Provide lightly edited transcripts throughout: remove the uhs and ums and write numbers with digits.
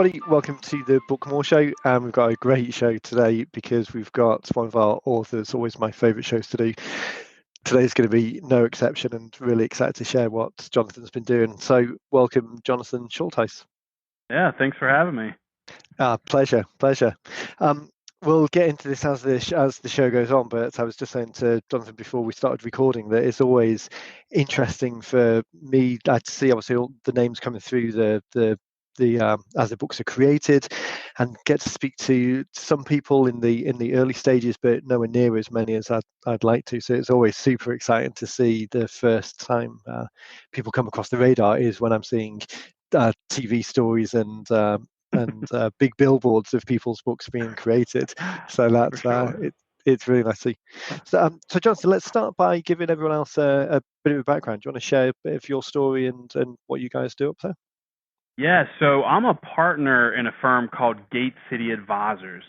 everybody. Welcome to the Bookmore Show. We've got a great show today because we've got one of our authors, always my favourite shows to do. Today's going to be no exception, and really excited to share what Jonathon's been doing. So welcome, Jonathon Schultheiss. Yeah, thanks for having me. Pleasure. We'll get into this as the show goes on, but I was just saying to Jonathan before we started recording that it's always interesting for me to see obviously all the names coming through the as the books are created, and get to speak to some people in the early stages, but nowhere near as many as I'd like to. So it's always super exciting to see the first time people come across the radar is when I'm seeing TV stories and big billboards of people's books being created. So that's it's really nice to see. So Jonathan, let's start by giving everyone else a bit of a background. Do you want to share a bit of your story and what you guys do up there? Yeah, so I'm a partner in a firm called Gate City Advisors.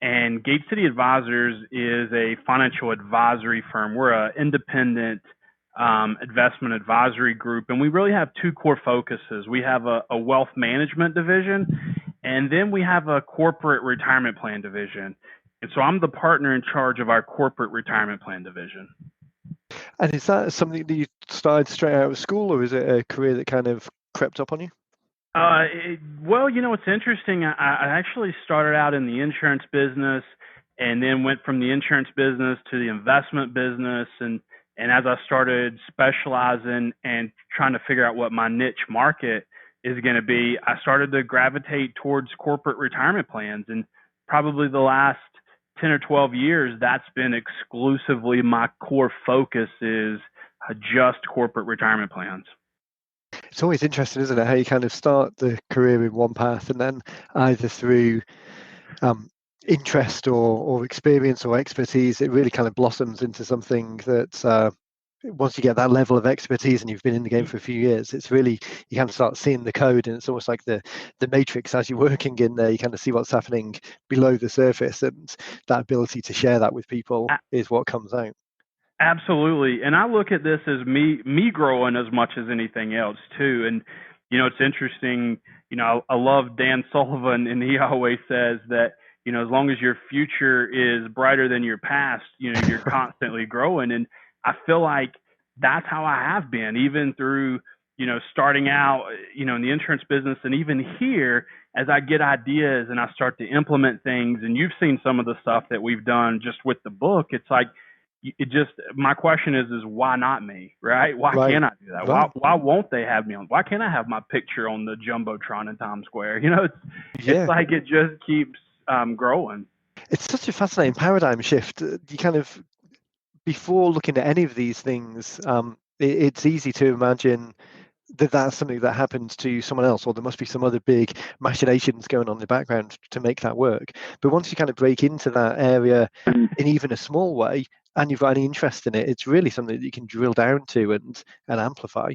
And Gate City Advisors is a financial advisory firm. We're an independent investment advisory group, and we really have two core focuses. We have a wealth management division, and then we have a corporate retirement plan division. And so I'm the partner in charge of our corporate retirement plan division. And is that something that you started straight out of school, or is it a career that kind of crept up on you? Well, it's interesting. I actually started out in the insurance business and then went from the insurance business to the investment business. And as I started specializing and trying to figure out what my niche market is going to be, I started to gravitate towards corporate retirement plans. And probably the last 10 or 12 years, that's been exclusively my core focus is just corporate retirement plans. It's always interesting, isn't it, how you kind of start the career in one path and then either through interest or experience or expertise, it really kind of blossoms into something that once you get that level of expertise and you've been in the game for a few years, it's really, you kind of start seeing the code, and it's almost like the matrix as you're working in there. You kind of see what's happening below the surface, and that ability to share that with people is what comes out. Absolutely. And I look at this as me growing as much as anything else too. And, it's interesting, I love Dan Sullivan, and he always says that, as long as your future is brighter than your past, you're constantly growing. And I feel like that's how I have been, even through, starting out, in the insurance business, and even here, as I get ideas and I start to implement things, and you've seen some of the stuff that we've done just with the book, it's like, my question is why not me, right? Why can't I do that? Right. Why won't they have me on? Why can't I have my picture on the Jumbotron in Times Square? It's like it just keeps growing. It's such a fascinating paradigm shift. You kind of, before looking at any of these things, it's easy to imagine that that's something that happens to someone else, or there must be some other big machinations going on in the background to make that work. But once you kind of break into that area in even a small way, and you've got any interest in it, it's really something that you can drill down to and amplify.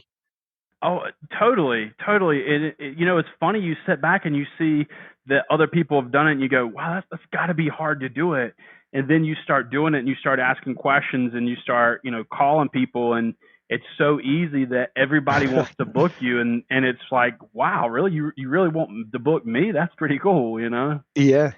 Oh, totally. It's funny, you sit back and you see that other people have done it, and you go, wow, that's got to be hard to do it. And then you start doing it, and you start asking questions, and you start, calling people, and it's so easy that everybody wants to book you, and it's like, wow, really, you really want to book me? That's pretty cool, Yeah.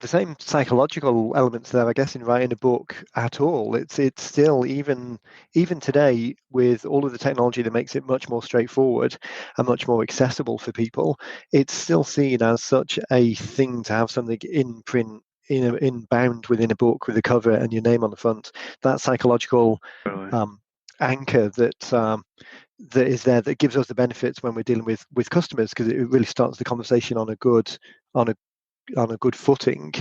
The same psychological elements there, I guess, in writing a book at all. It's still, even today, with all of the technology that makes it much more straightforward and much more accessible for people, it's still seen as such a thing to have something in print, bound within a book with a cover and your name on the front. That psychological anchor that is there, that gives us the benefits when we're dealing with customers, because it really starts the conversation on a good footing.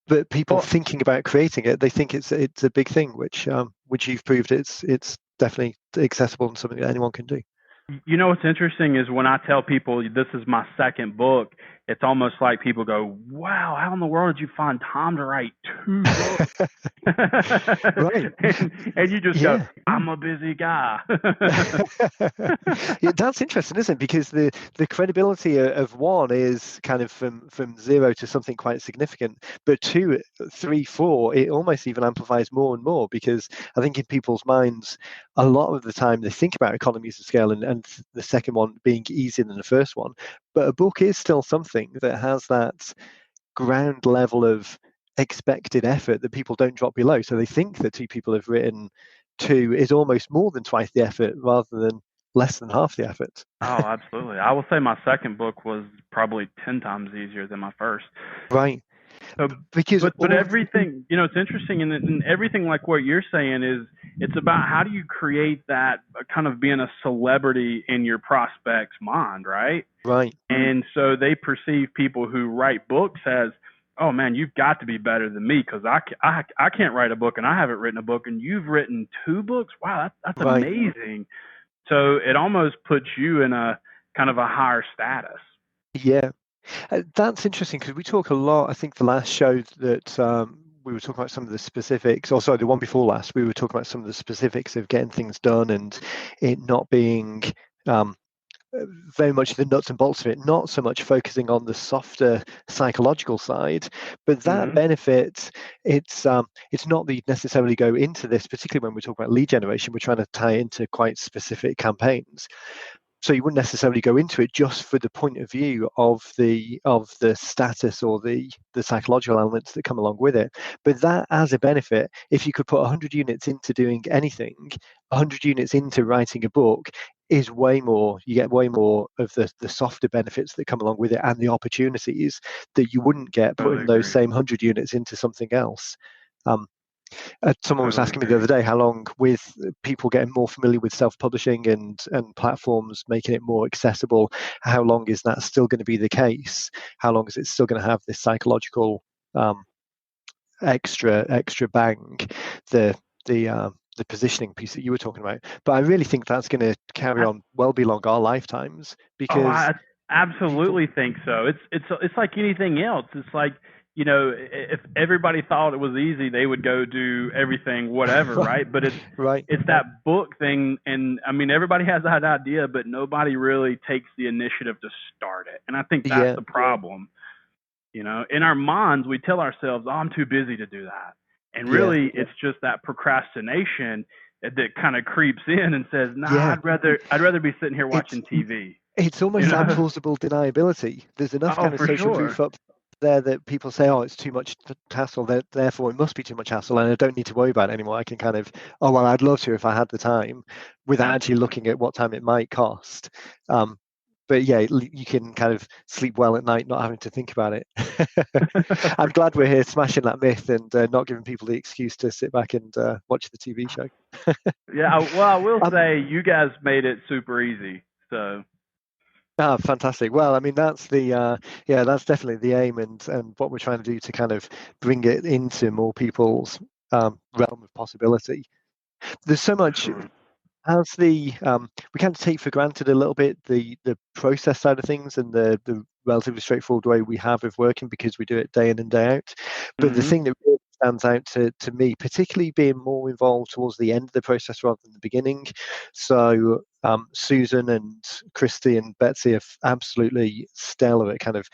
But people thinking about creating it, they think it's a big thing, which you've proved it's definitely accessible and something that anyone can do. What's interesting is when I tell people this is my second book, it's almost like people go, wow, how in the world did you find time to write 2 books? Right. and you just go, Yeah. I'm a busy guy. Yeah, that's interesting, isn't it? Because the credibility of one is kind of from zero to something quite significant, but 2, 3, 4, it almost even amplifies more and more, because I think in people's minds, a lot of the time they think about economies of scale and the second one being easier than the first one, but a book is still something that has that ground level of expected effort that people don't drop below. So they think that 2 people have written 2 is almost more than twice the effort rather than less than half the effort. Oh, absolutely. I will say my second book was probably 10 times easier than my first. Right. So, Because but everything, it's interesting, and everything like what you're saying is, it's about how do you create that kind of being a celebrity in your prospect's mind, right? right. And so they perceive people who write books as, oh man, you've got to be better than me because I can't write a book and I haven't written a book and you've written 2 books. Wow, that's Right. amazing. So it almost puts you in a kind of a higher status. Yeah. That's interesting because we talk a lot. I think the last show that we were talking about some of the specifics, or sorry, the one before last, we were talking about some of the specifics of getting things done and it not being very much the nuts and bolts of it, not so much focusing on the softer psychological side, but that benefit, it's not that you necessarily go into this, particularly when we talk about lead generation, we're trying to tie into quite specific campaigns. So you wouldn't necessarily go into it just for the point of view of the status or the psychological elements that come along with it. But that as a benefit, if you could put 100 units into doing anything, 100 units into writing a book is way more. You get way more of the softer benefits that come along with it and the opportunities that you wouldn't get putting those same 100 units into something else. Someone was asking me the other day how long, with people getting more familiar with self-publishing and platforms making it more accessible, how long is that still going to be the case? How long is it still going to have this psychological extra bang, the positioning piece that you were talking about? But I really think that's going to carry on well beyond our lifetimes, because I absolutely think so. It's like anything else. It's like, if everybody thought it was easy, they would go do everything, whatever, right? But it's that book thing, and I mean, everybody has that idea, but nobody really takes the initiative to start it, and I think that's the problem. In our minds, we tell ourselves, "Oh, I'm too busy to do that," and really, it's just that procrastination that kind of creeps in and says, "Nah, I'd rather be sitting here watching TV." It's almost like plausible deniability. There's enough kind of social proof up there that people say, oh, it's too much hassle, therefore it must be too much hassle and I don't need to worry about it anymore. I can kind of, oh, well, I'd love to if I had the time, without actually looking at what time it might cost. But yeah, you can kind of sleep well at night not having to think about it. I'm glad we're here smashing that myth and not giving people the excuse to sit back and watch the TV show. Yeah, well, I will say you guys made it super easy. So. Fantastic. Well, I mean, that's that's definitely the aim and what we're trying to do to kind of bring it into more people's realm of possibility. There's so much. As we kind of take for granted a little bit the process side of things and the relatively straightforward way we have of working, because we do it day in and day out. But the thing that really stands out to me, particularly being more involved towards the end of the process rather than the beginning. So Susan and Christy and Betsy are absolutely stellar at kind of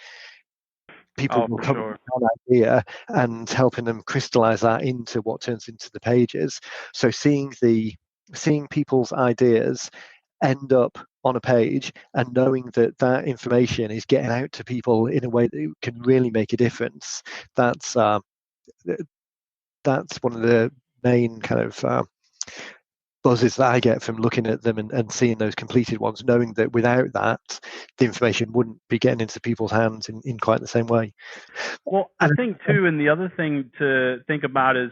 people will come with an idea and helping them crystallize that into what turns into the pages. So seeing people's ideas end up on a page and knowing that information is getting out to people in a way that can really make a difference, that's one of the main kind of buzzes that I get from looking at them and seeing those completed ones, knowing that without that, the information wouldn't be getting into people's hands in quite the same way. Well, I think too, and the other thing to think about is,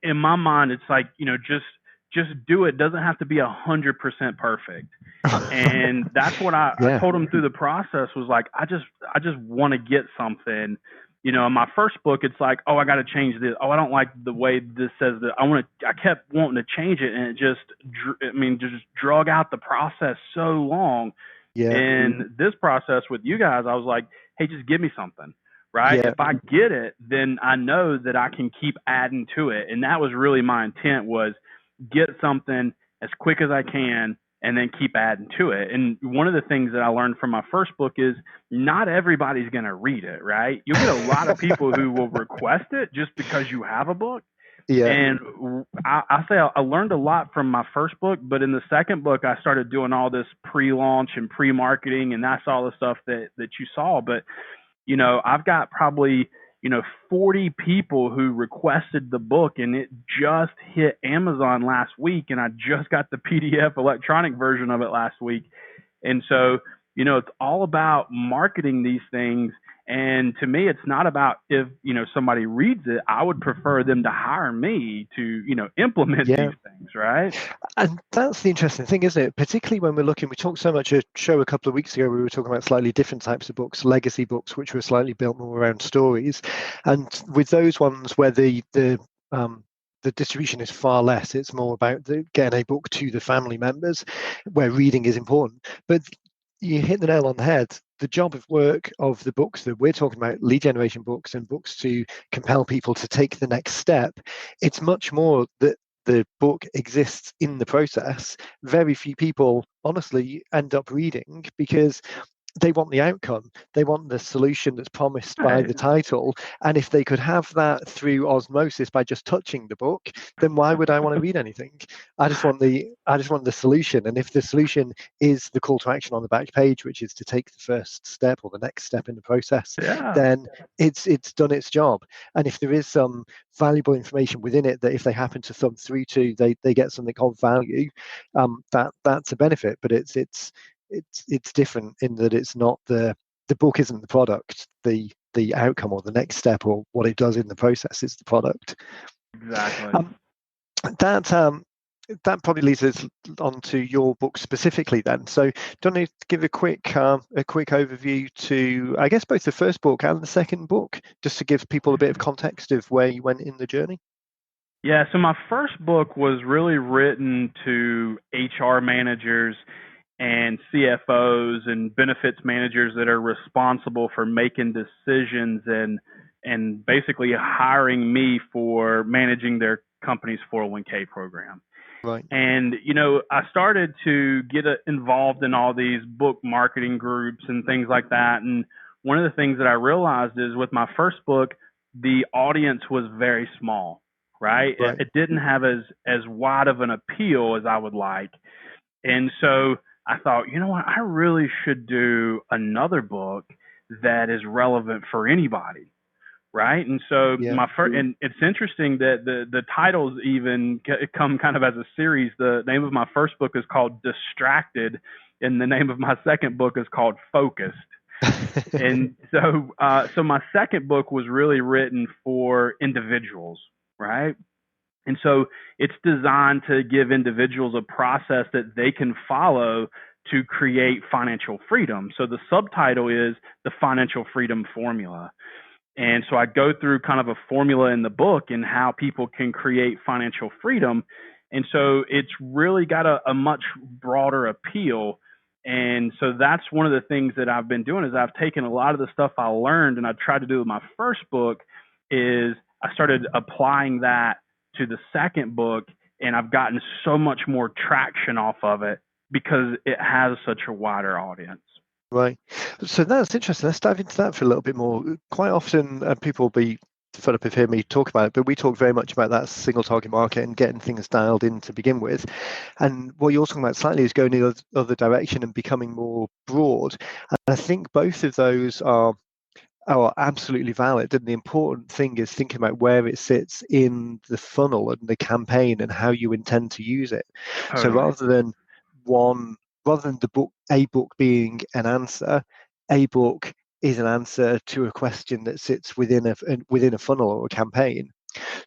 in my mind, it's like, just do it. Doesn't have to be 100% perfect. And that's what I told them through the process, was like, I just want to get something. In my first book, it's like, oh, I got to change this. Oh, I don't like the way this says that. I kept wanting to change it, and it just drug out the process so long. Yeah. And this process with you guys, I was like, hey, just give me something, right? Yeah. If I get it, then I know that I can keep adding to it. And that was really my intent, was get something as quick as I can and then keep adding to it. And one of the things that I learned from my first book is not everybody's going to read it, right? You'll get a lot of people who will request it just because you have a book. Yeah. And I say I learned a lot from my first book, but in the second book, I started doing all this pre-launch and pre-marketing, and that's all the stuff that you saw. But I've got probably 40 people who requested the book, and it just hit Amazon last week, and I just got the PDF electronic version of it last week. And so, it's all about marketing these things. And to me, it's not about if, somebody reads it. I would prefer them to hire me to, implement these things, right? And that's the interesting thing, isn't it? Particularly when we're looking, we talked so much a show a couple of weeks ago, we were talking about slightly different types of books, legacy books, which were slightly built more around stories. And with those ones where the distribution is far less, it's more about getting a book to the family members where reading is important. But you hit the nail on the head. The job of work of the books that we're talking about, lead generation books and books to compel people to take the next step, it's much more that the book exists in the process. Very few people honestly end up reading because they want the outcome. They want the solution that's promised by the title. And if they could have that through osmosis by just touching the book, then why would I want to read anything? I just want the solution. And if the solution is the call to action on the back page, which is to take the first step or the next step in the process, then it's done its job. And if there is some valuable information within it that if they happen to thumb through to, they get something of value, that's a benefit. But it's different in that it's not the book isn't the product, the outcome or the next step or what it does in the process is the product. Exactly. That probably leads us on to your book specifically then. So don't you give a quick overview to, I guess, both the first book and the second book, just to give people a bit of context of where you went in the journey? Yeah, so my first book was really written to HR managers and CFOs and benefits managers that are responsible for making decisions and basically hiring me for managing their company's 401k program. Right. And, I started to get involved in all these book marketing groups and things like that. And one of the things that I realized is with my first book, the audience was very small, right? It didn't have as wide of an appeal as I would like. And so I thought, you know what, I really should do another book that is relevant for anybody, right? And so my first, and it's interesting that the titles even come kind of as a series. The name of my first book is called Distracted, and the name of my second book is called Focused. And so my second book was really written for individuals, right? And so it's designed to give individuals a process that they can follow to create financial freedom. So the subtitle is The Financial Freedom Formula. And so I go through kind of a formula in the book and how people can create financial freedom. And so it's really got a much broader appeal. And so that's one of the things that I've been doing is I've taken a lot of the stuff I learned and I tried to do with my first book is I started applying that to the second book, and I've gotten so much more traction off of it because it has such a wider audience. Right. So that's interesting. Let's dive into that for a little bit more. Quite often people will be fed up of hearing me talk about it, but we talk very much about that single target market and getting things dialed in to begin with. And what you're talking about slightly is going in the other direction and becoming more broad. And I think both of those are absolutely valid. And the important thing is thinking about where it sits in the funnel and the campaign and how you intend to use it. Totally. So rather than a book being an answer, a book is an answer to a question that sits within a funnel or a campaign.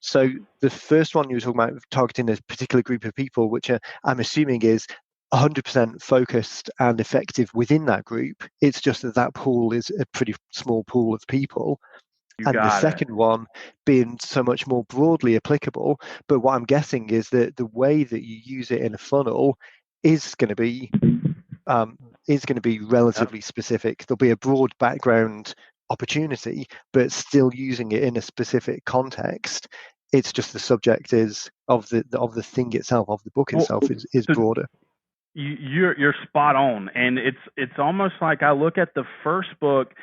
So the first one you were talking about targeting a particular group of people, which I'm assuming is 100% focused and effective within that group. It's just that pool is a pretty small pool of people. And the second one being so much more broadly applicable. But what I'm guessing is that the way that you use it in a funnel is going to be is going to be relatively specific. There'll be a broad background opportunity, but still using it in a specific context. It's just the subject is of the thing itself, of the book itself, is broader. You're spot on, and it's almost like I look at the first book,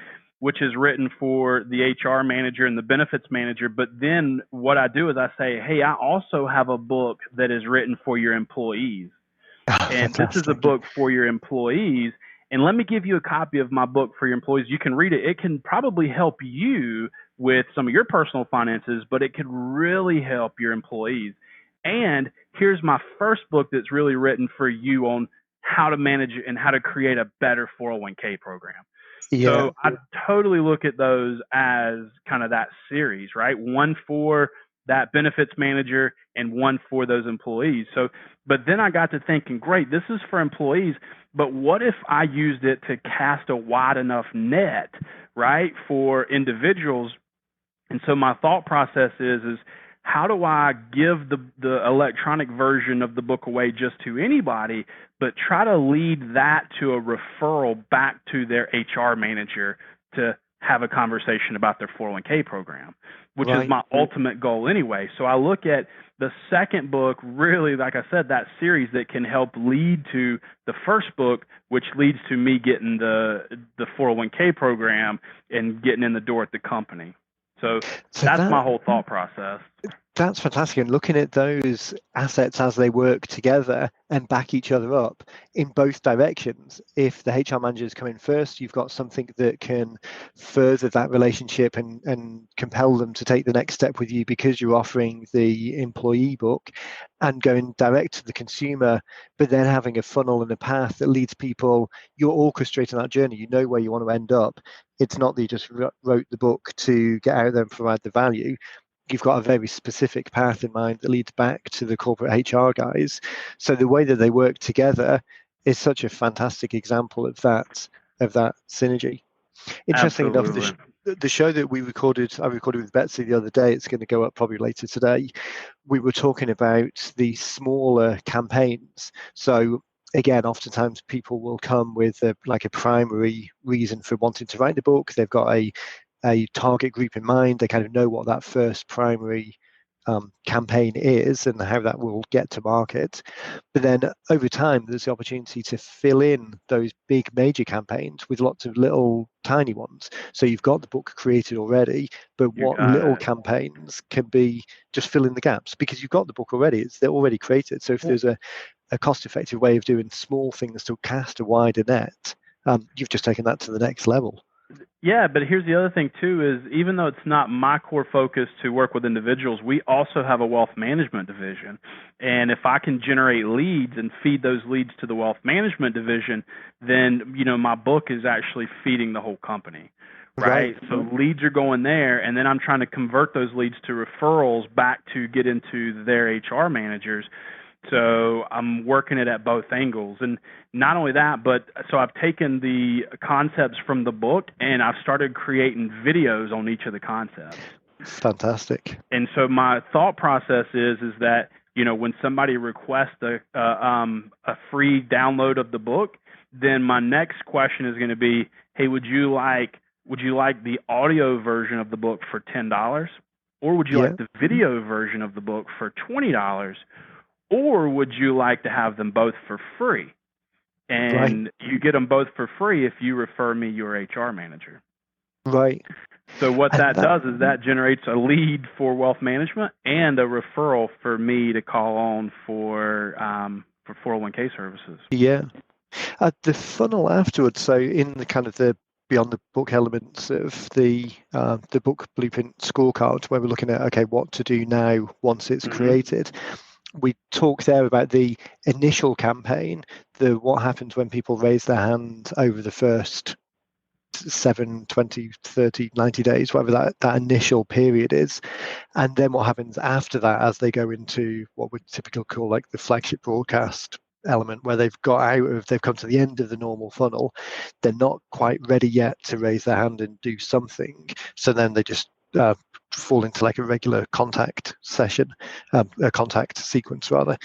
which is written for the HR manager and the benefits manager, but then what I do is I say, hey, I also have a book that is written for your employees. And this is a book for your employees. And let me give you a copy of my book for your employees. You can read it. It can probably help you with some of your personal finances, but it could really help your employees. And here's my first book that's really written for you on how to manage and how to create a better 401k program. Yeah. So I totally look at those as kind of that series, right? One for that benefits manager and one for those employees. So, but then I got to thinking, great, this is for employees, but what if I used it to cast a wide enough net, right, for individuals? And so my thought process is how do I give the electronic version of the book away just to anybody, but try to lead that to a referral back to their HR manager to have a conversation about their 401k program, which is my ultimate goal anyway. So I look at the second book, really, like I said, that series that can help lead to the first book, which leads to me getting the 401k program and getting in the door at the company. So that's my whole thought process. That's fantastic. And looking at those assets as they work together and back each other up in both directions. If the HR managers come in first, you've got something that can further that relationship and compel them to take the next step with you because you're offering the employee book and going direct to the consumer, but then having a funnel and a path that leads people, you're orchestrating that journey. You know where you want to end up. It's not that you just wrote the book to get out there and provide the value. You've got a very specific path in mind that leads back to the corporate HR guys. So the way that they work together is such a fantastic example of that synergy. Interesting enough, the show that I recorded with Betsy the other day, it's going to go up probably later today. We were talking about the smaller campaigns. So again, oftentimes people will come with a primary reason for wanting to write the book. They've got a target group in mind. They kind of know what that first primary campaign is and how that will get to market. But then over time, there's the opportunity to fill in those big major campaigns with lots of little tiny ones. So you've got the book created already, but what little campaigns can be just fill in the gaps because you've got the book already. They're already created. So if there's a cost-effective way of doing small things to cast a wider net, you've just taken that to the next level. Yeah, but here's the other thing too is even though it's not my core focus to work with individuals, we also have a wealth management division. And if I can generate leads and feed those leads to the wealth management division, then, my book is actually feeding the whole company. Right. So leads are going there, and then I'm trying to convert those leads to referrals back to get into their HR managers. So I'm working it at both angles. And not only that, but so I've taken the concepts from the book and I've started creating videos on each of the concepts. Fantastic. And so my thought process is that, when somebody requests a free download of the book, then my next question is going to be, hey, would you like the audio version of the book for $10? Or would you like the video version of the book for $20? Or would you like to have them both for free? And you get them both for free if you refer me your HR manager. Right. So what that does is that generates a lead for wealth management and a referral for me to call on for 401k services. Yeah. The funnel afterwards, so in the kind of the beyond the book elements of the book blueprint scorecard, where we're looking at, okay, what to do now once it's created. We talked there about the initial campaign, what happens when people raise their hand over the first 7, 20, 30, 90 days, whatever that initial period is. And then what happens after that as they go into what we typically call like the flagship broadcast element, where they've come to the end of the normal funnel. They're not quite ready yet to raise their hand and do something. So then they just fall into like a regular contact session, a contact sequence rather.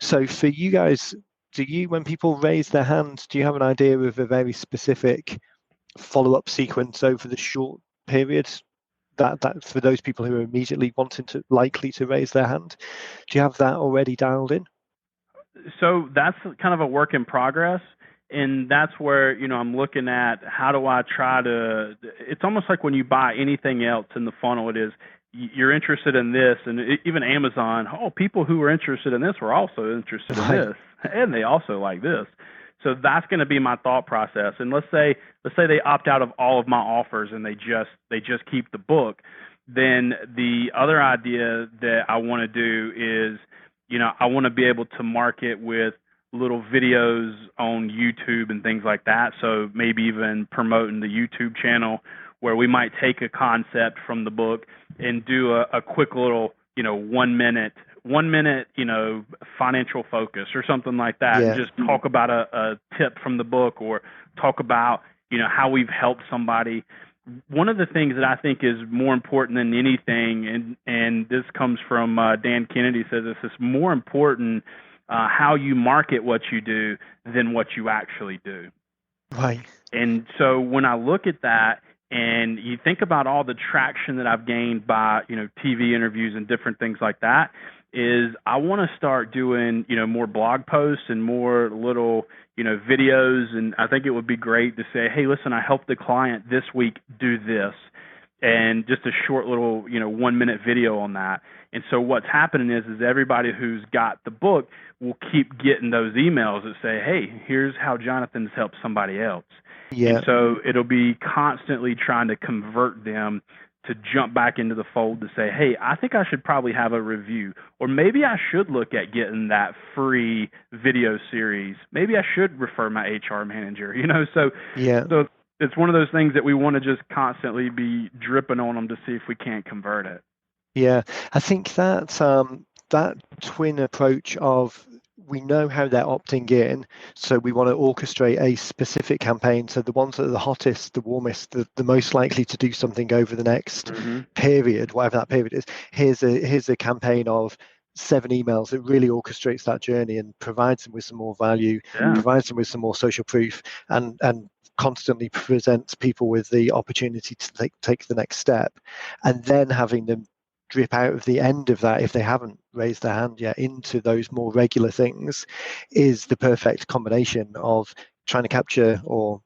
So for you guys, do you, when people raise their hand, do you have an idea of a very specific follow-up sequence over the short period that for those people who are immediately likely to raise their hand? Do you have that already dialed in? So that's kind of a work in progress. And that's where, I'm looking at how do I try to, it's almost like when you buy anything else in the funnel, it is, you're interested in this, and even Amazon, people who are interested in this were also interested in this, and they also like this. So that's going to be my thought process. And let's say they opt out of all of my offers and they just keep the book. Then the other idea that I want to do is, I want to be able to market with little videos on YouTube and things like that. So maybe even promoting the YouTube channel where we might take a concept from the book and do a quick little, 1 minute, financial focus or something like that. Yeah. And just talk about a tip from the book, or talk about, how we've helped somebody. One of the things that I think is more important than anything, and this comes from Dan Kennedy says this, is more important how you market what you do than what you actually do. Right. And so when I look at that, and you think about all the traction that I've gained by, TV interviews and different things like that, is I want to start doing, more blog posts and more little, videos. And I think it would be great to say, hey, listen, I helped the client this week do this. And just a short little, 1 minute video on that. And so what's happening is everybody who's got the book will keep getting those emails that say, hey, here's how Jonathon's helped somebody else. Yeah. And so it'll be constantly trying to convert them to jump back into the fold to say, hey, I think I should probably have a review, or maybe I should look at getting that free video series. Maybe I should refer my HR manager, so yeah. So it's one of those things that we want to just constantly be dripping on them to see if we can't convert it. Yeah, I think that that twin approach of, we know how they're opting in, so we want to orchestrate a specific campaign. So the ones that are the hottest, the warmest, the most likely to do something over the next period, whatever that period is. Here's a campaign of 7 emails that really orchestrates that journey and provides them with some more value, provides them with some more social proof, and constantly presents people with the opportunity to take the next step, and then having them drip out of the end of that, if they haven't raised their hand yet, into those more regular things, is the perfect combination of trying to capture or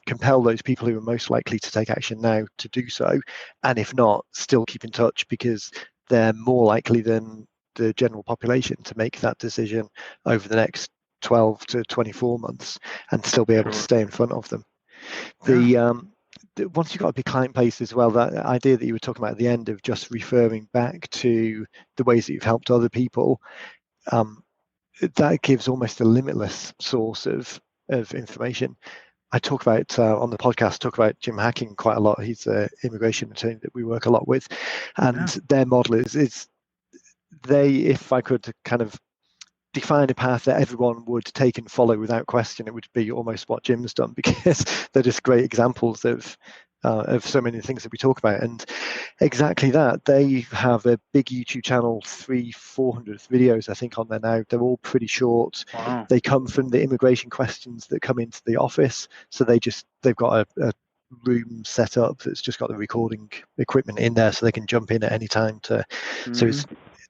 compel those people who are most likely to take action now to do so, and if not, still keep in touch because they're more likely than the general population to make that decision over the next 12 to 24 months and still be able to stay in front of them. Once you've got a big client base as well, that idea that you were talking about at the end of just referring back to the ways that you've helped other people, that gives almost a limitless source of information. I talk about on the podcast, talk about Jim Hacking quite a lot. He's an immigration attorney that we work a lot with, and their model is if I could kind of define a path that everyone would take and follow without question, it would be almost what Jim's done, because they're just great examples of so many things that we talk about. And exactly that, they have a big YouTube channel, 300-400 videos I think on there now. They're all pretty short. Wow. They come from the immigration questions that come into the office, so they've got a room set up that's just got the recording equipment in there, so they can jump in at any time to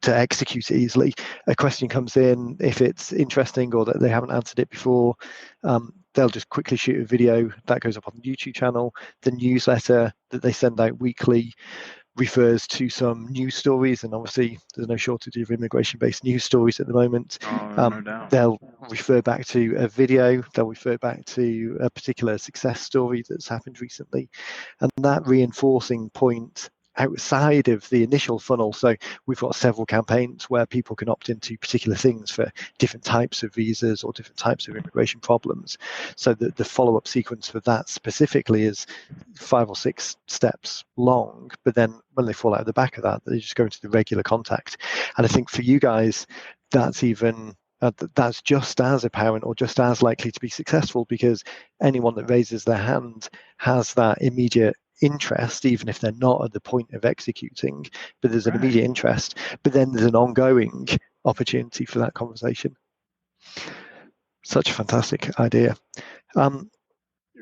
execute it easily. A question comes in, if it's interesting or that they haven't answered it before, they'll just quickly shoot a video that goes up on the YouTube channel. The newsletter that they send out weekly refers to some news stories, and obviously there's no shortage of immigration-based news stories at the moment. No doubt. They'll refer back to a video, they'll refer back to a particular success story that's happened recently, and that reinforcing point outside of the initial funnel. So we've got several campaigns where people can opt into particular things for different types of visas or different types of immigration problems. So that the follow-up sequence for that specifically is 5 or 6 steps long, but then when they fall out of the back of that, they just go into the regular contact. And I think for you guys, that's even that's just as apparent or just as likely to be successful, because anyone that raises their hand has that immediate interest, even if they're not at the point of executing, but there's an immediate interest, but then there's an ongoing opportunity for that conversation. Such a fantastic idea.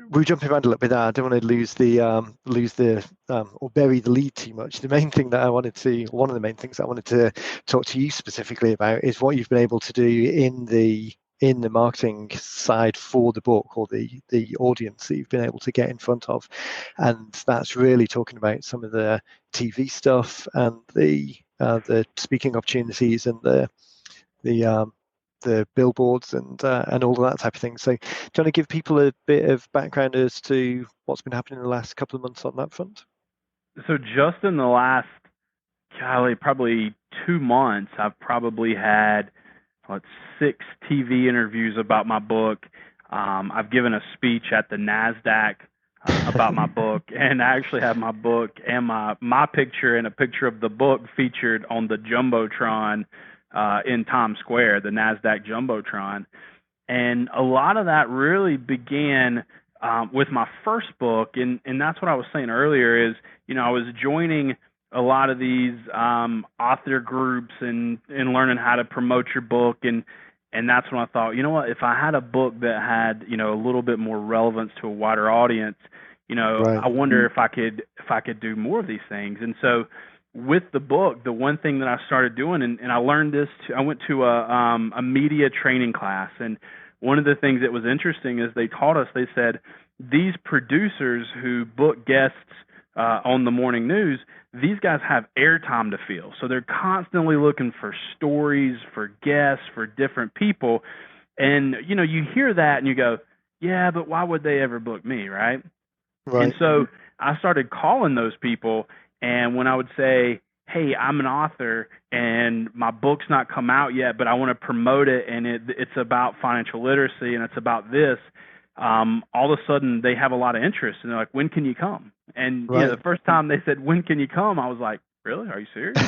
We're jumping around a little bit there. I don't want to lose the or bury the lead too much. The main thing that one of the main things I wanted to talk to you specifically about is what you've been able to do in the marketing side for the book, or the audience that you've been able to get in front of, and that's really talking about some of the TV stuff and the speaking opportunities and the billboards and all of that type of thing. So, do you want to give people a bit of background as to what's been happening in the last couple of months on that front? So just in the last, probably 2 months, I've probably had 6 TV interviews about my book. I've given a speech at the NASDAQ about my book, and I actually have my book and my picture and a picture of the book featured on the Jumbotron in Times Square, the NASDAQ Jumbotron. And a lot of that really began with my first book, and that's what I was saying earlier is, I was joining a lot of these author groups and learning how to promote your book, and that's when I thought, you know what, if I had a book that had, a little bit more relevance to a wider audience, Right. I wonder if I could do more of these things. And so with the book, the one thing that I started doing, and I learned this, I went to a media training class, and one of the things that was interesting is they taught us, they said, these producers who book guests on the morning news, these guys have airtime to fill. So they're constantly looking for stories, for guests, for different people. And, you hear that and you go, yeah, but why would they ever book me, right? Right. And so I started calling those people, and when I would say, hey, I'm an author and my book's not come out yet, but I want to promote it, and it's about financial literacy and it's about this, all of a sudden they have a lot of interest, and they're like, when can you come? And Right. the first time they said, when can you come? I was like, really? Are you serious?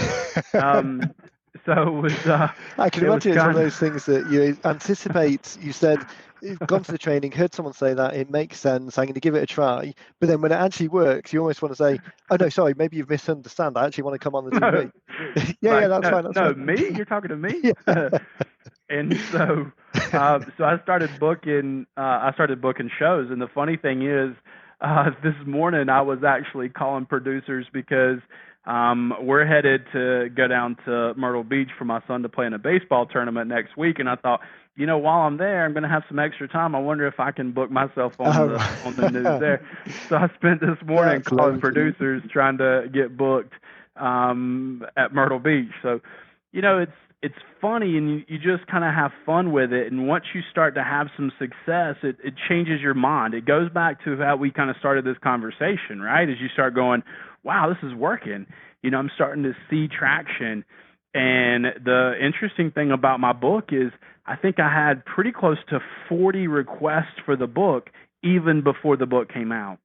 So it was. I can imagine it's one of those things that you anticipate. You said you've gone to the training, heard someone say that, it makes sense, I'm going to give it a try. But then when it actually works, you almost want to say, oh, no, sorry, maybe you've misunderstood. I actually want to come on the TV. Yeah, that's fine. That's fine. Me? You're talking to me? Yeah. And so I started booking shows. And the funny thing is, this morning I was actually calling producers because we're headed to go down to Myrtle Beach for my son to play in a baseball tournament next week. And I thought, while I'm there, I'm going to have some extra time. I wonder if I can book myself on the news there. So I spent this morning calling producers trying to get booked at Myrtle Beach. So, it's funny, and you just kind of have fun with it. And once you start to have some success, it changes your mind. It goes back to how we kind of started this conversation, right? As you start going, wow, this is working. I'm starting to see traction. And the interesting thing about my book is I think I had pretty close to 40 requests for the book even before the book came out.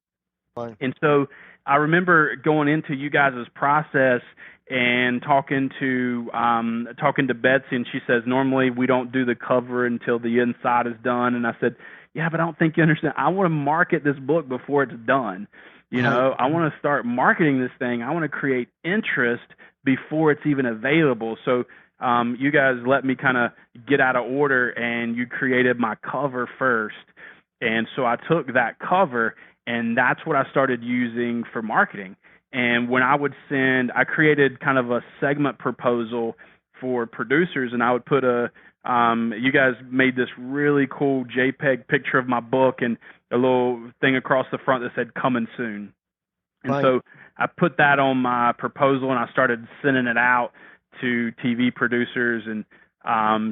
Right. And so I remember going into you guys' process and talking to Betsy, and she says, normally we don't do the cover until the inside is done. And I said, yeah, but I don't think you understand. I want to market this book before it's done. I want to start marketing this thing. I want to create interest before it's even available. So you guys let me kind of get out of order, and you created my cover first. And so I took that cover, and that's what I started using for marketing. And when I would I created kind of a segment proposal for producers, and I would put you guys made this really cool JPEG picture of my book and a little thing across the front that said coming soon. And so I put that on my proposal, and I started sending it out to TV producers, and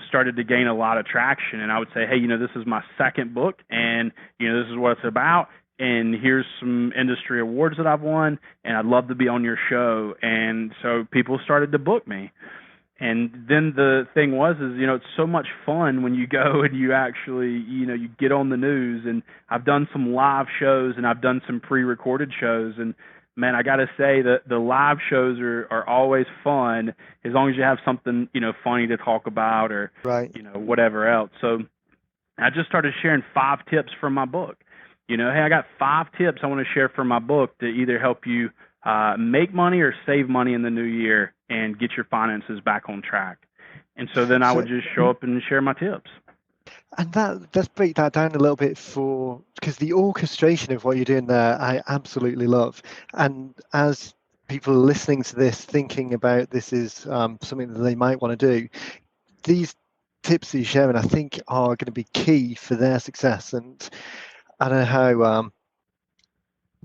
started to gain a lot of traction. And I would say, hey, this is my second book, and this is what it's about, and here's some industry awards that I've won, and I'd love to be on your show. And so people started to book me. And then the thing is, it's so much fun when you go and you actually, you get on the news. And I've done some live shows, and I've done some pre-recorded shows. And man, I got to say that the live shows are always fun as long as you have something, funny to talk about, or, whatever else. So I just started sharing 5 tips from my book. Hey, I got 5 tips I want to share from my book to either help you make money or save money in the new year and get your finances back on track. And so then I would just show up and share my tips. And let's break that down a little bit because the orchestration of what you're doing there, I absolutely love. And as people are listening to this, thinking about this is something that they might want to do, these tips that you're sharing, I think, are going to be key for their success. And I don't know how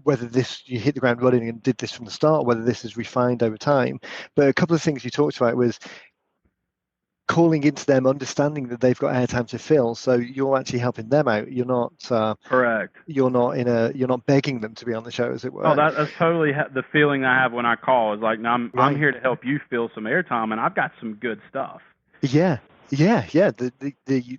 whether this you hit the ground running and did this from the start, whether this is refined over time. But a couple of things you talked about was calling into them, understanding that they've got airtime to fill. So you're actually helping them out. You're not Correct. you're not begging them to be on the show, as it Oh, were. that's totally the feeling I have when I call. Is like, no, I'm Right. here to help you fill some airtime, and I've got some good stuff. Yeah. The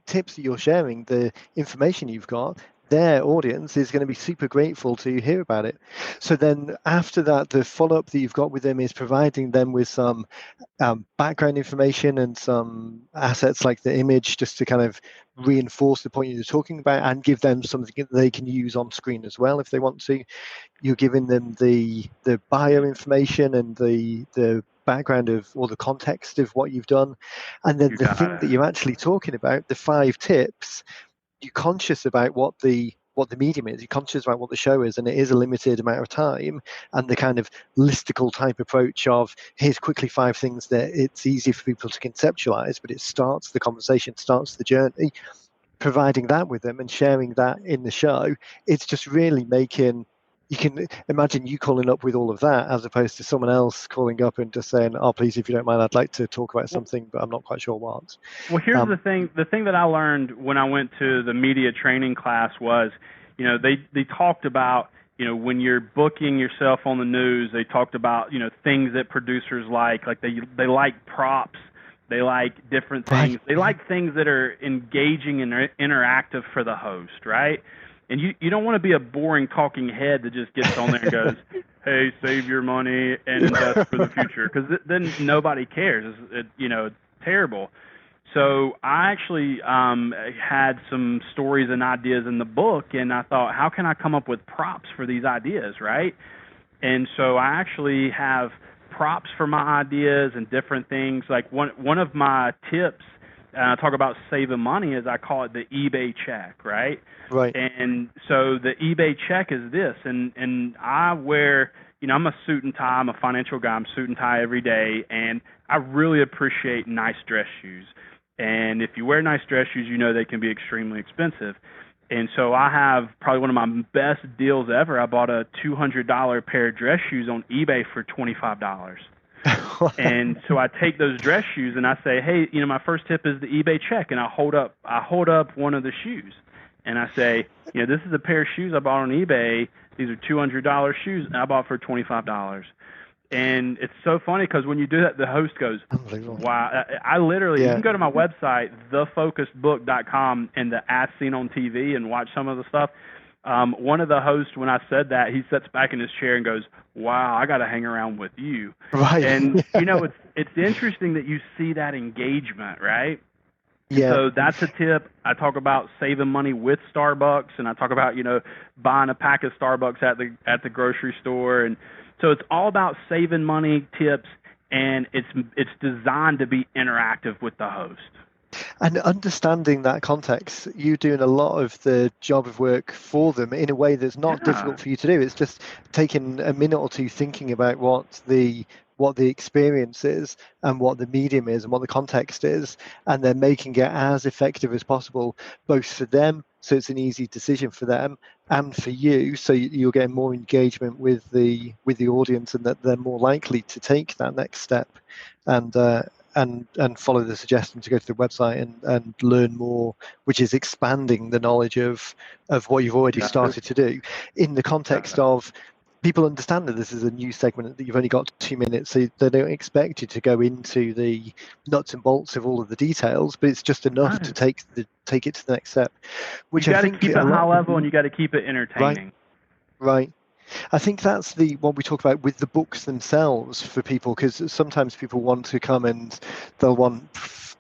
tips that you're sharing, the information you've got, their audience is going to be super grateful to hear about it. So then after that, the follow-up that you've got with them is providing them with some background information and some assets like the image, just to kind of reinforce the point you're talking about and give them something that they can use on screen as well if they want to. You're giving them the bio information and the background of, or the context of what you've done, and then You the got thing that it. you're actually talking about, the 5 tips. You're conscious about what the medium is. You're conscious about what the show is, and it is a limited amount of time. And the kind of listicle type approach of here's quickly 5 things that it's easy for people to conceptualize, but it starts the conversation, starts the journey. Providing that with them and sharing that in the show, it's just really making. You can imagine you calling up with all of that as opposed to someone else calling up and just saying, "Oh, please, if you don't mind, I'd like to talk about something, but I'm not quite sure what." Well, here's Um, the thing that I learned when I went to the media training class was, they talked about, when you're booking yourself on the news, they talked about, things that producers like they like props, they like different right. things. They like things that are engaging and interactive for the host, right? And you don't want to be a boring talking head that just gets on there and goes, "Hey, save your money and invest for the future," because then nobody cares. It's terrible. So I actually had some stories and ideas in the book, and I thought, how can I come up with props for these ideas, right? And so I actually have props for my ideas and different things. Like one of my tips, and I talk about saving money, is I call it the eBay check, right? Right. And so the eBay check is this, and I wear, I'm a suit and tie. I'm a financial guy. I'm suit and tie every day, and I really appreciate nice dress shoes. And if you wear nice dress shoes, they can be extremely expensive. And so I have probably one of my best deals ever. I bought a $200 pair of dress shoes on eBay for $25. And so I take those dress shoes and I say, hey, my first tip is the eBay check, and I hold up one of the shoes, and I say, this is a pair of shoes I bought on eBay. These are $200 shoes, and I bought for $25. And it's so funny because when you do that, the host goes, wow. I literally, you can go to my website, thefocusbook.com, and the As Seen on TV and watch some of the stuff. One of the hosts, when I said that, he sits back in his chair and goes, wow, I got to hang around with you. Right. And, it's interesting that you see that engagement, right? Yeah. So that's a tip. I talk about saving money with Starbucks, and I talk about, buying a pack of Starbucks at the grocery store. And so it's all about saving money tips, and it's designed to be interactive with the host. And understanding that context, you doing a lot of the job of work for them in a way that's not difficult for you to do. It's just taking a minute or two thinking about what the experience is and what the medium is and what the context is, and then making it as effective as possible, both for them, so it's an easy decision for them, and for you, so you're getting more engagement with the audience, and that they're more likely to take that next step and follow the suggestion to go to the website and learn more, which is expanding the knowledge of what you've already started to do in the context of people understand that this is a new segment, that you've only got 2 minutes, so they don't expect you to go into the nuts and bolts of all of the details, but it's just enough to take it to the next step. Which you got to keep it high level, and you got to keep it entertaining. Right. I think that's what we talk about with the books themselves for people, because sometimes people want to come and they'll want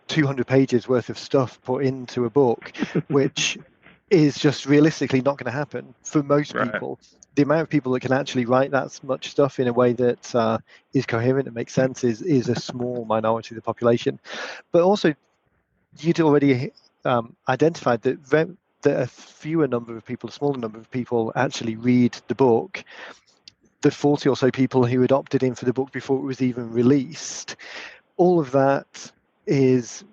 200 pages worth of stuff put into a book, which is just realistically not going to happen for most people. The amount of people that can actually write that much stuff in a way that is coherent and makes sense is a small minority of the population. But also, you'd already identified that a smaller number of people actually read the book. The 40 or so people who had opted in for the book before it was even released, all of that is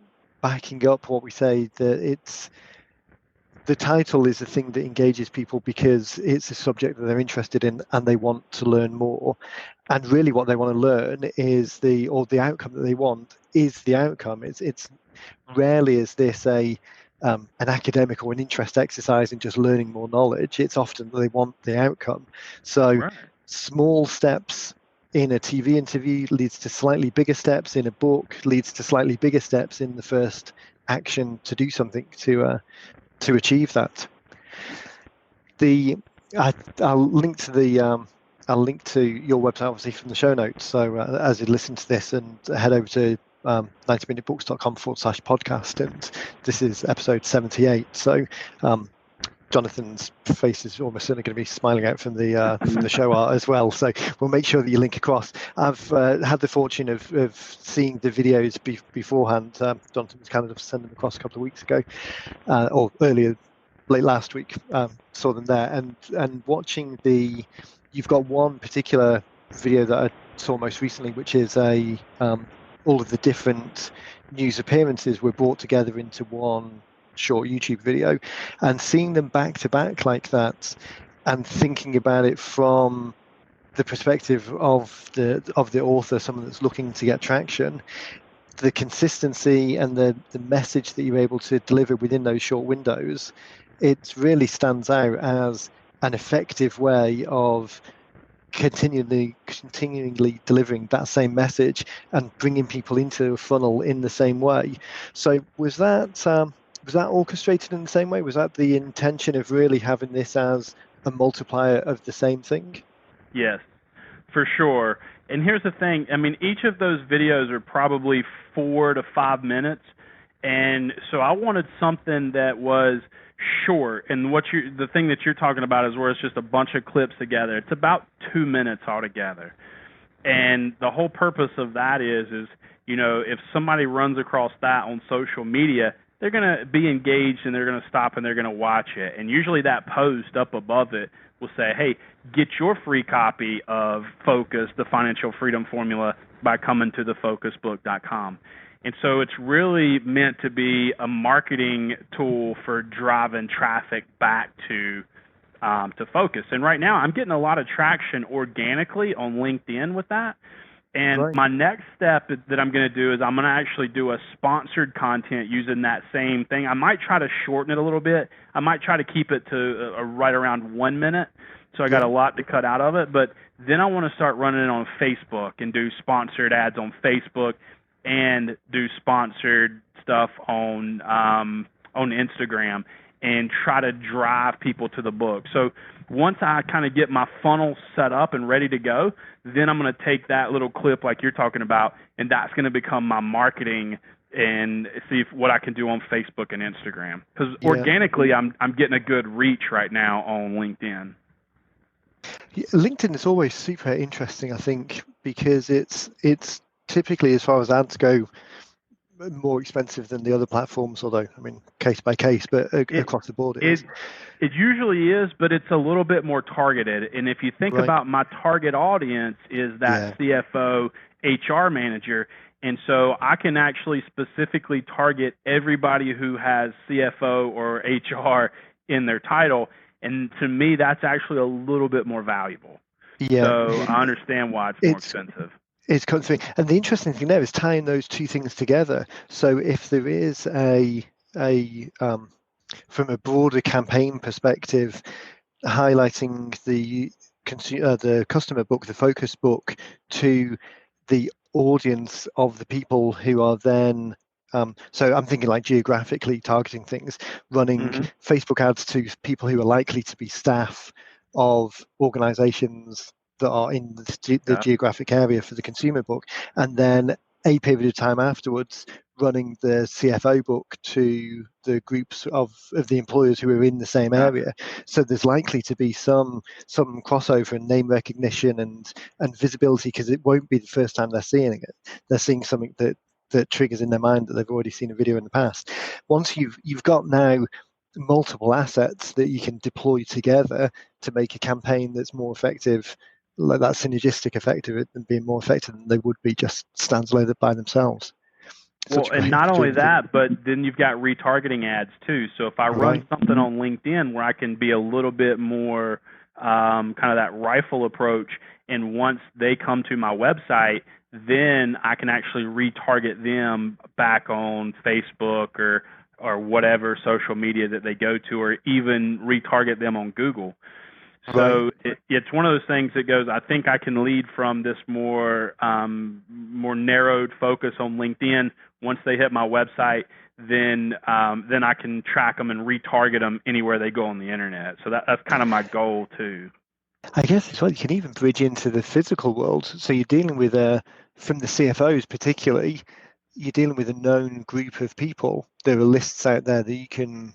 backing up what we say, that the title is the thing that engages people because it's a subject that they're interested in and they want to learn more. And really what they want to learn is the outcome that they want is the outcome. It's rarely is this an academic or an interest exercise in just learning more knowledge. It's often they want the outcome. So small steps in a TV interview leads to slightly bigger steps in a book, leads to slightly bigger steps in the first action to do something to achieve that. I'll link to your website obviously from the show notes. So as you listen to this, and head over to 90minutebooks.com/podcast, and this is episode 78. So Jonathan's face is almost certainly going to be smiling out from the show art as well. So we'll make sure that you link across. I've had the fortune of seeing the videos beforehand. Jonathan was kind enough to send them across a couple of weeks ago, or late last week. Saw them there, and watching you've got one particular video that I saw most recently, which is all of the different news appearances were brought together into one short YouTube video, and seeing them back to back like that, and thinking about it from the perspective of the author, someone that's looking to get traction, the consistency and the message that you're able to deliver within those short windows, it really stands out as an effective way of continually delivering that same message and bringing people into a funnel in the same way. So was that orchestrated in the same way? Was that the intention of really having this as a multiplier of the same thing? Yes, for sure. And here's the thing. I mean, each of those videos are probably 4 to 5 minutes. And so I wanted something that was short. And the thing that you're talking about is where it's just a bunch of clips together. It's about 2 minutes altogether. And the whole purpose of that is, if somebody runs across that on social media, they're going to be engaged and they're going to stop and they're going to watch it. And usually that post up above it will say, hey, get your free copy of Focus, the Financial Freedom Formula, by coming to thefocusbook.com. And so it's really meant to be a marketing tool for driving traffic back to Focus. And right now I'm getting a lot of traction organically on LinkedIn with that. And my next step that I'm going to do is I'm going to actually do a sponsored content using that same thing. I might try to shorten it a little bit. I might try to keep it to right around 1 minute. So I got a lot to cut out of it. But then I want to start running it on Facebook and do sponsored ads on Facebook and do sponsored stuff on Instagram and try to drive people to the book. So once I kind of get my funnel set up and ready to go, then I'm going to take that little clip like you're talking about, and that's going to become my marketing and see what I can do on Facebook and Instagram. Because organically, I'm getting a good reach right now on LinkedIn. LinkedIn is always super interesting, I think, because it's typically, as far as ads go, more expensive than the other platforms, although, I mean, case by case, but across the board it is. It usually is, but it's a little bit more targeted. And if you think about my target audience is that CFO, HR manager, and so I can actually specifically target everybody who has CFO or HR in their title. And to me, that's actually a little bit more valuable. Yeah. So I understand why it's more expensive. It's constantly, and the interesting thing there is tying those two things together. So if there is from a broader campaign perspective, highlighting the customer book, the focus book, to the audience of the people who are then so I'm thinking like geographically targeting things, running Facebook ads to people who are likely to be staff of organizations that are in the geographic area for the consumer book, and then a period of time afterwards running the CFO book to the groups of the employers who are in the same area. So there's likely to be some crossover and name recognition and visibility, because it won't be the first time they're seeing it. They're seeing something that that triggers in their mind that they've already seen a video in the past. Once you've got now multiple assets that you can deploy together to make a campaign that's more effective, like that synergistic effect of it, and being more effective than they would be just standalone by themselves. Well, and not only that, but then you've got retargeting ads too. So if I run something on LinkedIn where I can be a little bit more kind of that rifle approach, and once they come to my website, then I can actually retarget them back on Facebook or whatever social media that they go to, or even retarget them on Google. So it's one of those things that goes, I think I can lead from this more narrowed focus on LinkedIn. Once they hit my website, then I can track them and retarget them anywhere they go on the internet. So that's kind of my goal too. I guess it's what you can even bridge into the physical world. So you're dealing with from the CFOs particularly, you're dealing with a known group of people. There are lists out there that you can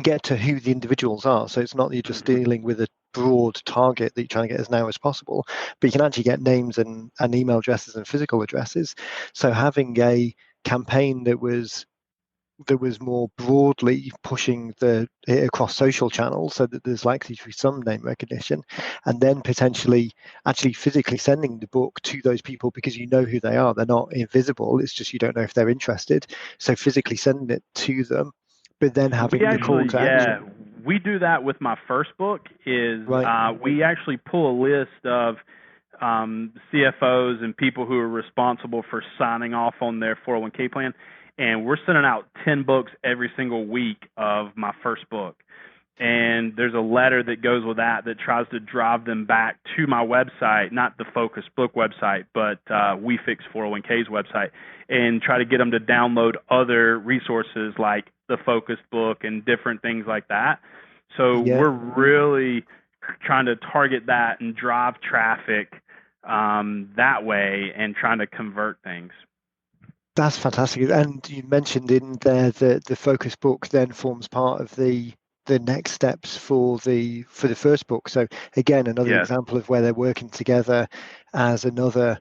get to who the individuals are. So it's not that you're just dealing with a broad target that you're trying to get as narrow as possible, but you can actually get names and email addresses and physical addresses. So having a campaign that was more broadly pushing it across social channels, so that there's likely to be some name recognition, and then potentially actually physically sending the book to those people because you know who they are. They're not invisible. It's just you don't know if they're interested. So physically sending it to them, but then having the call to action. We do that with my first book. We actually pull a list of CFOs and people who are responsible for signing off on their 401k plan. And we're sending out 10 books every single week of my first book. And there's a letter that goes with that tries to drive them back to my website, not the Focus Book website, but We Fix 401k's website, and try to get them to download other resources like the Focus Book and different things like that. So we're really trying to target that and drive traffic that way and trying to convert things. That's fantastic. And you mentioned in there that the Focus Book then forms part of the next steps for the first book. So again, another example of where they're working together as another,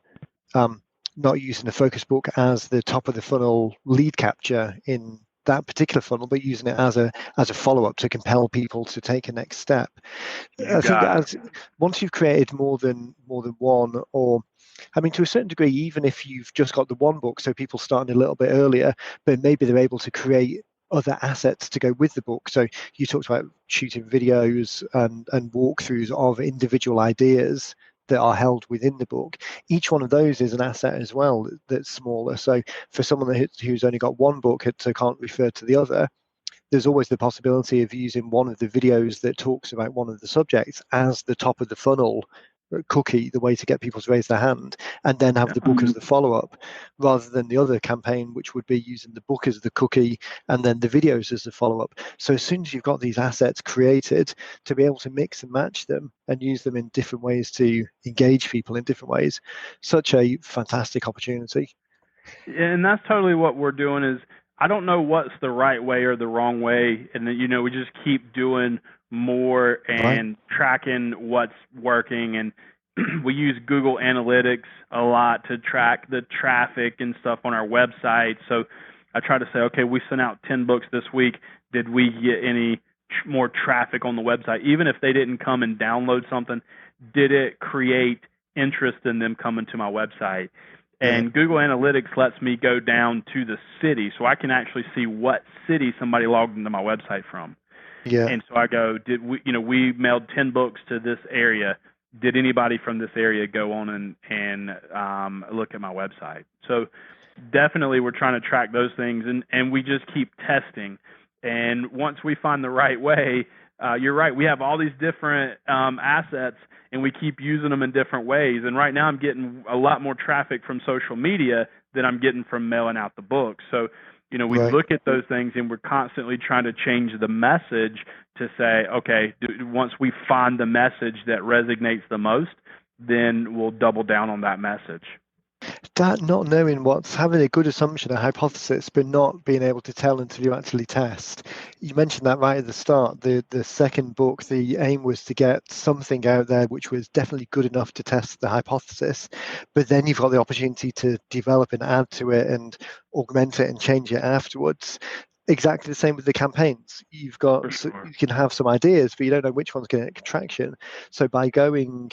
not using the Focus Book as the top of the funnel lead capture in that particular funnel, but using it as a follow-up to compel people to take a next step. I think once you've created more than one, or I mean, to a certain degree, even if you've just got the one book, so people starting a little bit earlier, but maybe they're able to create other assets to go with the book. So you talked about shooting videos and walkthroughs of individual ideas that are held within the book. Each one of those is an asset as well that's smaller. So for someone who's only got one book, so can't refer to the other, there's always the possibility of using one of the videos that talks about one of the subjects as the top of the funnel cookie, the way to get people to raise their hand, and then have the book as the follow-up, rather than the other campaign, which would be using the book as the cookie and then the videos as the follow-up. So as soon as you've got these assets created, to be able to mix and match them and use them in different ways to engage people in different ways, such a fantastic opportunity. And that's totally what we're doing. Is I don't know what's the right way or the wrong way, and then we just keep doing more and tracking what's working. And we use Google Analytics a lot to track the traffic and stuff on our website. So I try to say, okay, we sent out 10 books this week. Did we get any more traffic on the website? Even if they didn't come and download something, did it create interest in them coming to my website? And Google Analytics lets me go down to the city, so I can actually see what city somebody logged into my website from. And so I go, we mailed 10 books to this area. Did anybody from this area go on and look at my website? So definitely we're trying to track those things, and we just keep testing. And once we find the right way, you're right, we have all these different assets, and we keep using them in different ways. And right now I'm getting a lot more traffic from social media than I'm getting from mailing out the books. So we look at those things, and we're constantly trying to change the message to say, okay, once we find the message that resonates the most, then we'll double down on that message. That not knowing what's having a good assumption, a hypothesis, but not being able to tell until you actually test. You mentioned that right at the start. The second book, the aim was to get something out there which was definitely good enough to test the hypothesis, but then you've got the opportunity to develop and add to it and augment it and change it afterwards. Exactly the same with the campaigns. You've got, so Sure. you can have some ideas, but you don't know which one's going to get traction. So by going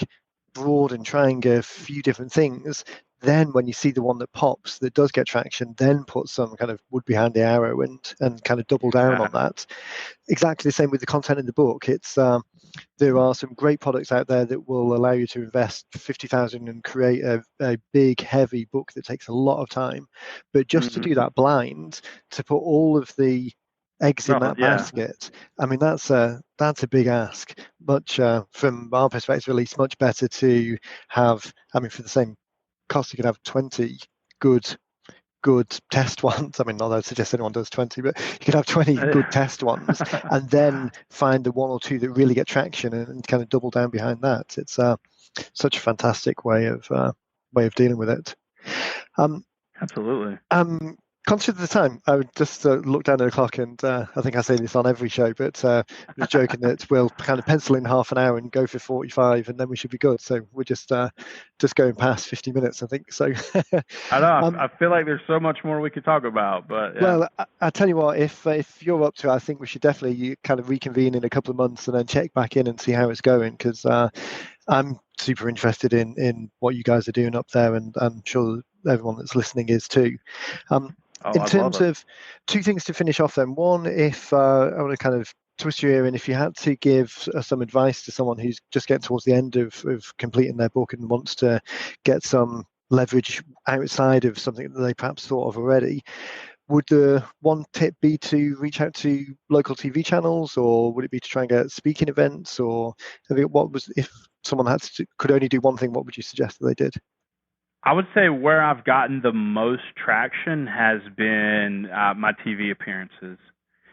broad and trying a few different things, then when you see the one that pops that does get traction, then put some kind of wood behind the arrow and kind of double down on that. Exactly the same with the content in the book. It's there are some great products out there that will allow you to invest 50,000 and create a big, heavy book that takes a lot of time. But just to do that blind, to put all of the eggs in that basket, I mean, that's a big ask. Much from our perspective, at least, much better to have. I mean, for the same cost, you could have 20 good test ones. I mean, not that I suggest anyone does 20, but you could have 20 good test ones and then find the one or two that really get traction and kind of double down behind that. It's such a fantastic way of dealing with it. Absolutely. Conscious of the time, I would just look down at the clock, and I think I say this on every show, but I was joking that we'll kind of pencil in half an hour and go for 45, and then we should be good. So we're just going past 50 minutes, I think. So I know. I feel like there's so much more we could talk about, but yeah. Well, I tell you what, if you're up to it, I think we should definitely kind of reconvene in a couple of months and then check back in and see how it's going, because I'm super interested in what you guys are doing up there, and I'm sure everyone that's listening is too. In terms of two things to finish off, then one, if I want to kind of twist your ear in, if you had to give some advice to someone who's just getting towards the end of completing their book and wants to get some leverage outside of something that they perhaps thought of already, would the one tip be to reach out to local TV channels, or would it be to try and get speaking events, or what was, if someone could only do one thing, what would you suggest that they did? I would say where I've gotten the most traction has been my TV appearances.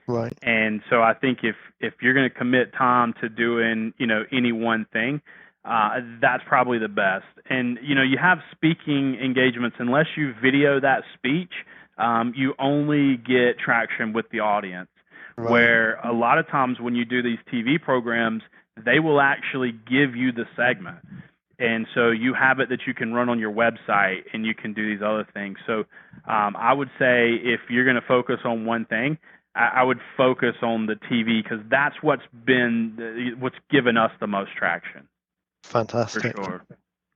Right. And so I think if you're going to commit time to doing, any one thing, that's probably the best. And, you have speaking engagements, unless you video that speech, you only get traction with the audience. Right. Where a lot of times when you do these TV programs, they will actually give you the segment. And so you have it that you can run on your website, and you can do these other things. So I would say if you're going to focus on one thing, I would focus on the TV, because that's what's given us the most traction. Fantastic. For sure.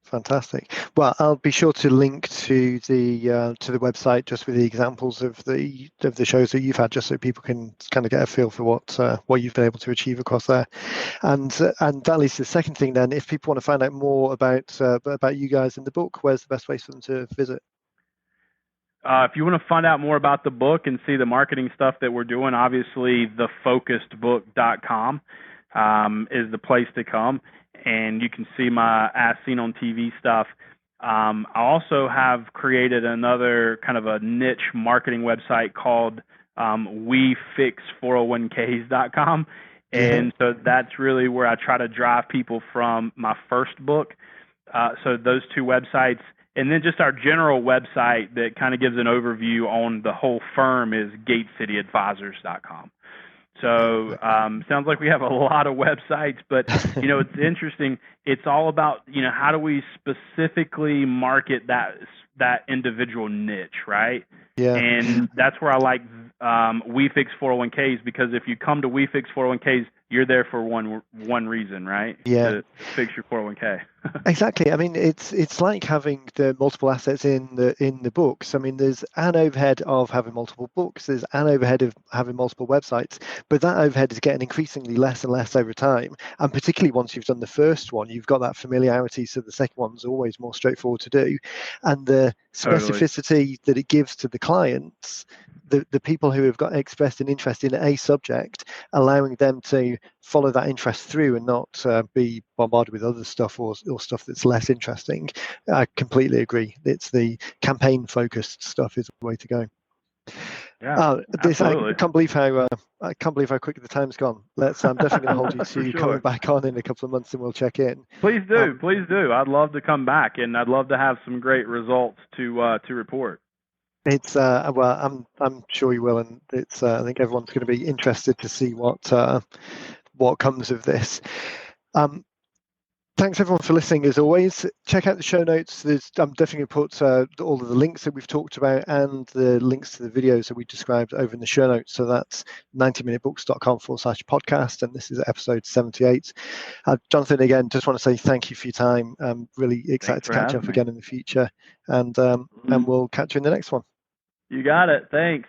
Fantastic. Well, I'll be sure to link to the website just with the examples of the shows that you've had, just so people can kind of get a feel for what you've been able to achieve across there. And that leads to the second thing. Then, if people want to find out more about you guys in the book, where's the best place for them to visit? If you want to find out more about the book and see the marketing stuff that we're doing, obviously thefocusedbook.com is the place to come. And you can see my As Seen on TV stuff. I also have created another kind of a niche marketing website called WeFix401ks.com. And so that's really where I try to drive people from my first book. So those two websites. And then just our general website that kind of gives an overview on the whole firm is GateCityAdvisors.com. So sounds like we have a lot of websites, but it's interesting. It's all about how do we specifically market that individual niche, right? Yeah. And that's where I like We Fix 401ks, because if you come to We Fix 401ks, you're there for one reason, right? Yeah. To fix your 401k. Exactly. I mean, it's like having the multiple assets in the books. I mean, there's an overhead of having multiple books. There's an overhead of having multiple websites, but that overhead is getting increasingly less and less over time. And particularly once you've done the first one, you've got that familiarity. So the second one's always more straightforward to do, and the specificity that it gives to the clients, the people who have got expressed an interest in a subject, allowing them to follow that interest through and not be bombarded with other stuff or stuff that's less interesting. I completely agree. It's the campaign focused stuff is the way to go. Yeah, This I absolutely. can't believe how quickly the time's gone. I'm definitely going to hold you For to sure. coming back on in a couple of months, and we'll check in. Please do, please do. I'd love to come back, and I'd love to have some great results to report. It's well, I'm sure you will, and it's I think everyone's going to be interested to see what comes of this. Thanks everyone for listening. As always, check out the show notes. I'm definitely going to put all of the links that we've talked about and the links to the videos that we described over in the show notes. So that's 90minutebooks.com/podcast, and this is episode 78. Jonathan, again, just want to say thank you for your time. I'm really excited to catch up again in the future, and we'll catch you in the next one. You got it. Thanks.